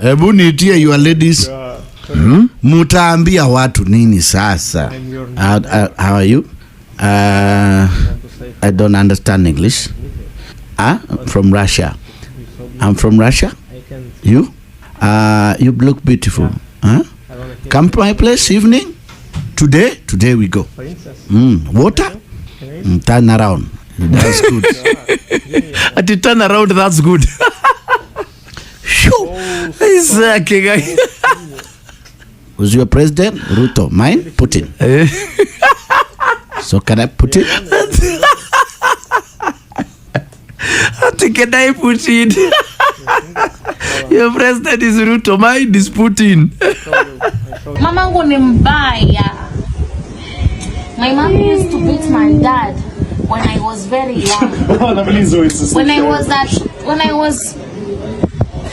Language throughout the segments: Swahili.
Ebu nitie your ladies. Mutaambia watu nini sasa? How are you? I don't understand English. From Russia. I'm from Russia. You? You look beautiful. Come to my place evening. Today we go. Water? Turn around. That's good. At you turn around, that's good. Exactly, guys. Who's your president? Ruto. Mine? Putin. So can I put it? Can I put it? Your president is Ruto. Mine is Putin. Mamangu ni mbaya. My mom used to beat my dad when I was very young. When I was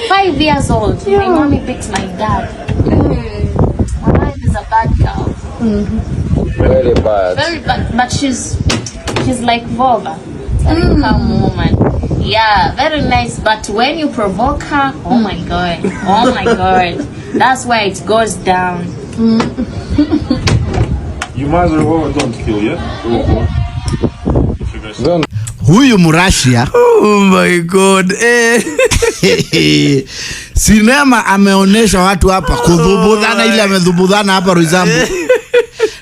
5 years old, my mommy beat my dad. My wife is a bad girl. Very bad. Very bad, but she's like Voga, a calm woman. Yeah, very nice. But when you provoke her, oh my god, that's where it goes down. You mother don't kill, yeah? Don't. Huyu Mrashia. Oh my god. Sinema ameonesha watu hapa kudhubudhana, ile amedhubudhana hapa Roysambu.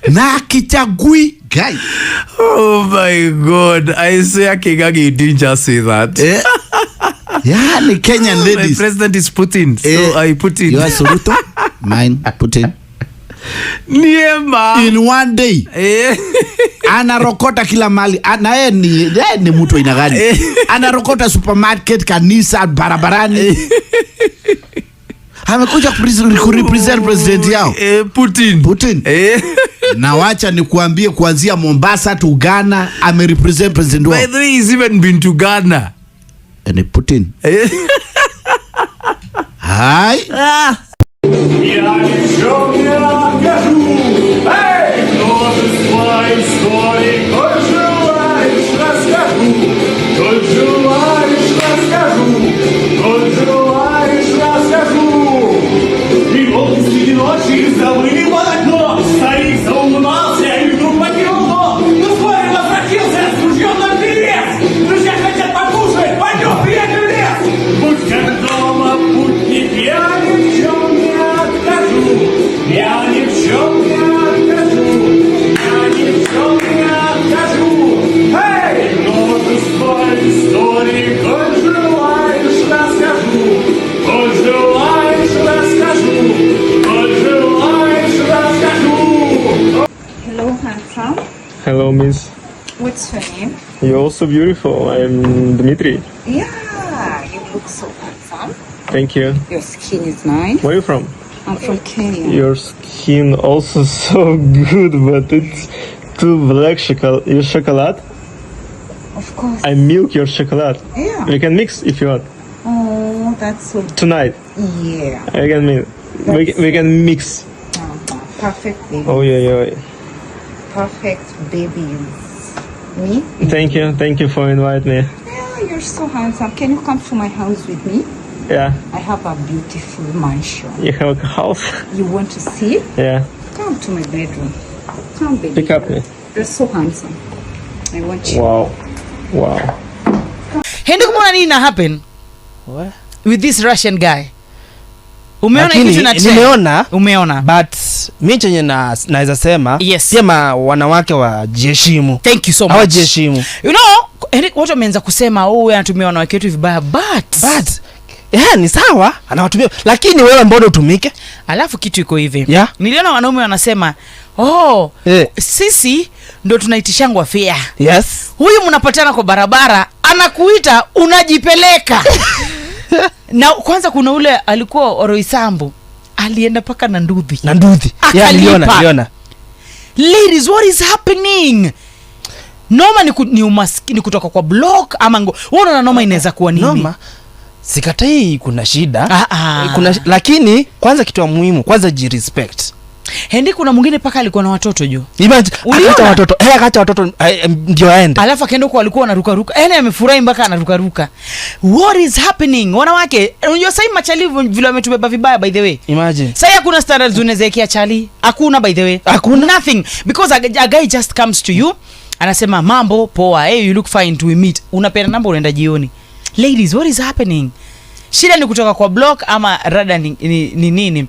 Na kichagui guy. Oh my god. I say Kigagi, you didn't just say that. Yeah, the Kenyan ladies. My president is Putin, so I put it. You are Ruto? Mine, Putin. Niema. In one day. Anarokota kila mali. Na yeye ni mtu aina gani? Anarokota supermarket, kanisa, barabarani. Amekuja kurepresent president yao. Putin. Na wacha nikuambie kuanzia Mombasa to Ghana amerepresent president wao. By the way, he's even been to Ghana. And Putin. Hi. Hello, miss. What's your name? You're also beautiful. I'm Dmitry. Yeah, you look so handsome. Thank you. Your skin is nice. Where are you from? I'm from Kenya. Your skin also so good, but it's too black. Your chocolate? Of course. I milk your chocolate. Yeah. We can mix if you want. Oh, that's so... Tonight. Yeah. I can mix. We can mix. Perfect baby. Oh, yeah. Perfect babies. Me? Thank you for inviting me. Yeah, you're so handsome. Can you come to my house with me? Yeah. I have a beautiful mansion. You have a house? You want to see? Yeah. Come to my bedroom. Come, baby. Pick up me. You're so handsome. I want you. Wow. Hindi kumona nini na happen? What? With this Russian guy. Umeona kitu na umeona. But mimi chenye naweza sema pia wanawake wa jiheshimu. Thank you so much. Hawajiheshimu. You know, watu wameanza kusema wewe anatumia wanawake wetu vibaya, but ni sawa anawatumia, lakini wewe mbona utumike? Alafu kitu iko hivi. Yeah. Niliona wanaume wanasema, sisi ndo tunaitishangwa fea. Yes. Huyu mnapatana kwa barabara, anakuita unajipeleka. Na kwanza kuna ule alikuwa Roysambu, alienda paka na Nduthi. Yeah, niliona. Ladies, what is happening? Noma ni umaskini kutoka kwa block ama wewe unaona noma inaweza kuwa nini? Noma. Sikatai kuna shida. Kuna lakini kwanza kitu muhimu, kwanza jirespect. Hendi kuna mwingine paka alikuwa na watoto jo. Imagine akaacha watoto. Akaacha watoto ndio aende. Alafu akaenda huko alikuwa anaruka. Yaani amefurahi mpaka anaruka. What is happening? Wanawake, unajua sasa machali vile wametubeba vibaya by the way. Imagine. Sasa hakuna standards unaweza chali. Hakuna by the way. Hakuna nothing because a guy just comes to you anasema mambo poa, hey you look fine to meet. Unapenda namba unaenda jioni. Ladies, what is happening? Shida ni kutoka kwa block ama rada ni nini?